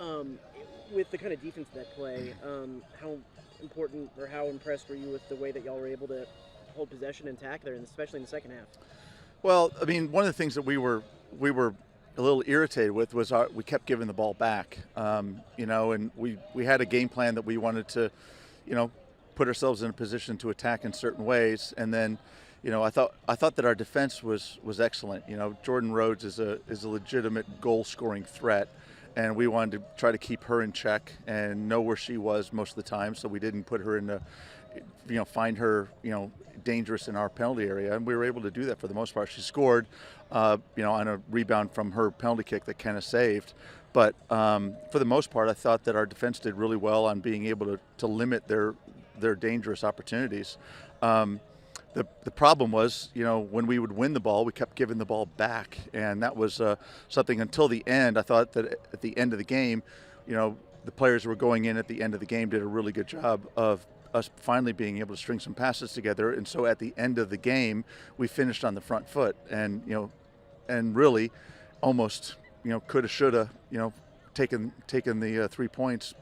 Um, with the kind of defense that play, how important or how impressed were you with the way that y'all were able to hold possession and attack there, and especially in the second half? Well, I mean, one of the things that we were a little irritated with was we kept giving the ball back, and we had a game plan that we wanted to, you know, put ourselves in a position to attack in certain ways, and then, I thought that our defense was excellent. Jordan Rhodes is a legitimate goal scoring threat, and we wanted to try to keep her in check and know where she was most of the time, so we didn't put her in the find her, dangerous in our penalty area, and we were able to do that for the most part. She scored, on a rebound from her penalty kick that Kenna saved. But for the most part, I thought that our defense did really well on being able to limit their dangerous opportunities. The problem was, when we would win the ball, we kept giving the ball back, and that was something until the end. I thought that at the end of the game, the players who were going in at the end of the game did a really good job of us finally being able to string some passes together. And so at the end of the game, we finished on the front foot, and really almost, coulda, shoulda, taken the 3 points,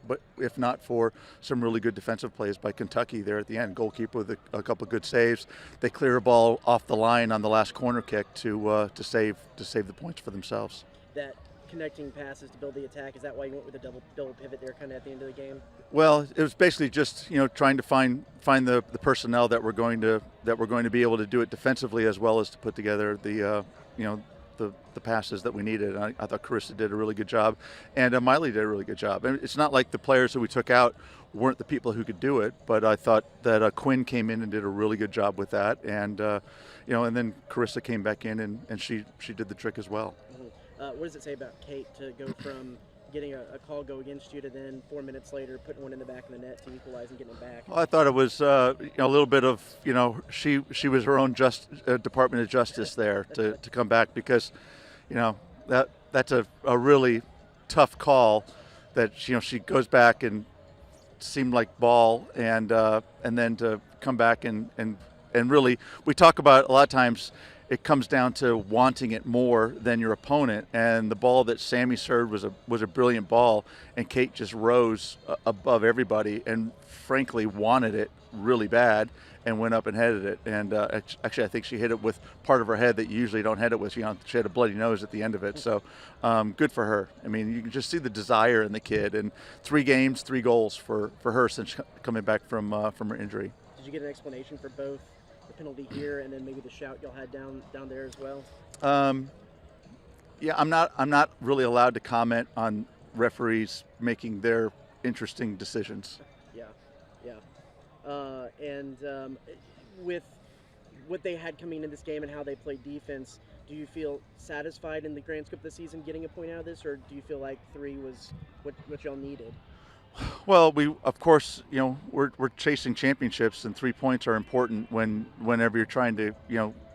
but if not for some really good defensive plays by Kentucky there at the end. Goalkeeper with a couple of good saves. They clear a ball off the line on the last corner kick to save the points for themselves. That connecting passes to build the attack, is that why you went with a double pivot there kind of at the end of the game? Well, it was basically just trying to find the personnel that we're going to be able to do it defensively, as well as to put together the passes that we needed. And I thought Carissa did a really good job, and Miley did a really good job. And it's not like the players who we took out weren't the people who could do it, but I thought that Quinn came in and did a really good job with that, and and then Carissa came back in and she did the trick as well. What does it say about Kate to go from getting a call go against you to then 4 minutes later putting one in the back of the net to equalize and getting it back? Well, I thought it was a little bit of she was her own Department of Justice there to come back, because that's a really tough call that she goes back and seemed like ball, and then to come back and really, we talk about a lot of times it comes down to wanting it more than your opponent, and the ball that Sammy served was a brilliant ball, and Kate just rose above everybody and frankly wanted it really bad and went up and headed it. And actually, I think she hit it with part of her head that you usually don't hit it with. She had a bloody nose at the end of it, so good for her. I mean, you can just see the desire in the kid, and 3 games, 3 goals for her since coming back from her injury. Did you get an explanation for both the penalty here and then maybe the shout y'all had down there as well? Yeah, I'm not really allowed to comment on referees making their interesting decisions. Yeah. And with what they had coming into this game and how they played defense, do you feel satisfied in the grand scope of the season getting a point out of this, or do you feel like 3 was what y'all needed? Well, we of course, we're chasing championships, and 3 points are important whenever you're trying to,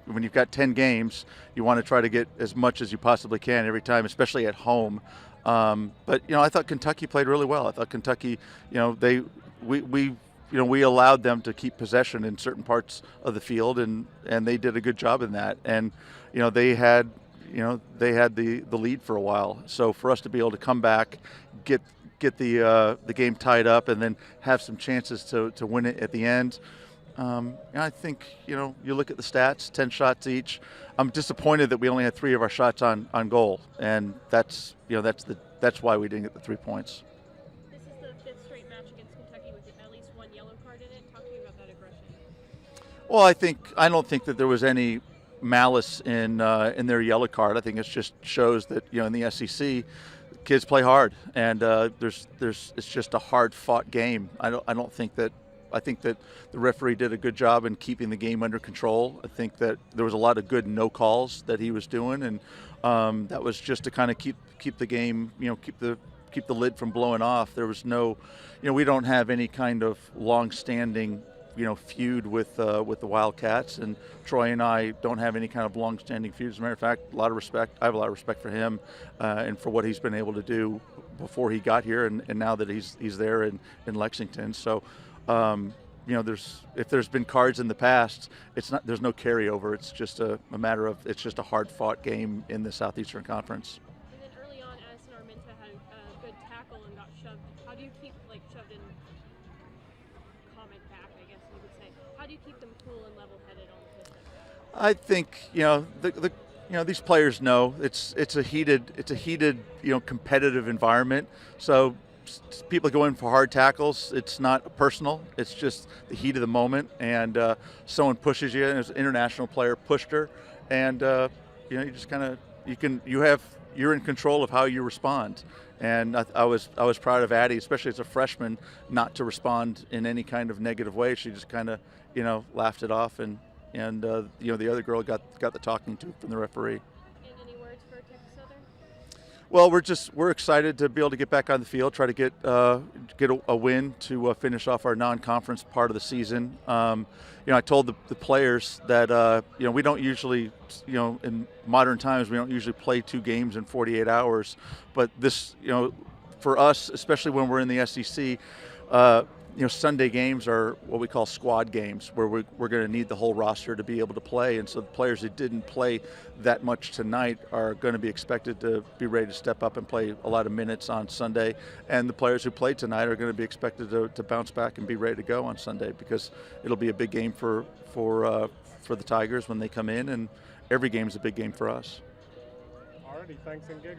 when you've got 10 games, you want to try to get as much as you possibly can every time, especially at home. But I thought Kentucky played really well. I thought Kentucky, we allowed them to keep possession in certain parts of the field, and they did a good job in that. And they had the lead for a while. So for us to be able to come back, get the game tied up, and then have some chances to win it at the end. I think you look at the stats, 10 shots each. I'm disappointed that we only had 3 of our shots on goal, and that's why we didn't get the 3 points. This is the 5th straight match against Kentucky with at least 1 yellow card in it. Talk to me about that aggression. Well, I don't think that there was any malice in their yellow card. I think it just shows that in the SEC, kids play hard, and it's just a hard-fought game. I think that the referee did a good job in keeping the game under control. I think that there was a lot of good no calls that he was doing, and that was just to kind of keep the game, keep the lid from blowing off. There was no, we don't have any kind of long-standing feud with the Wildcats, and Troy and I don't have any kind of long-standing feud. As a matter of fact, I have a lot of respect for him and for what he's been able to do before he got here, and now that he's there in Lexington. So, if there's been cards in the past, there's no carryover. It's just a matter of it's just a hard-fought game in the Southeastern Conference. And then early on, Addison Armenta had a good a tackle and got shoved. How do you keep shoved in comment back, I guess you could say? How do you keep them cool and level-headed on the pitch like that? I think these players know it's a heated competitive environment. So people go in for hard tackles. It's not personal. It's just the heat of the moment, and someone pushes you. And as an international player pushed her, and you just kind of you're in control of how you respond. And I was proud of Aggie, especially as a freshman, not to respond in any kind of negative way. She just kind of laughed it off, and the other girl got the talking to from the referee. And any words for Texas Southern? Well, we're excited to be able to get back on the field, try to get a win to finish off our non-conference part of the season. I told the players that we don't usually, in modern times, we don't usually play 2 games in 48 hours, but this, for us, especially when we're in the SEC. Sunday games are what we call squad games, where we're going to need the whole roster to be able to play. And so the players that didn't play that much tonight are going to be expected to be ready to step up and play a lot of minutes on Sunday. And the players who played tonight are going to be expected to bounce back and be ready to go on Sunday, because it'll be a big game for the Tigers when they come in, and every game is a big game for us. Alrighty, thanks, and gig on.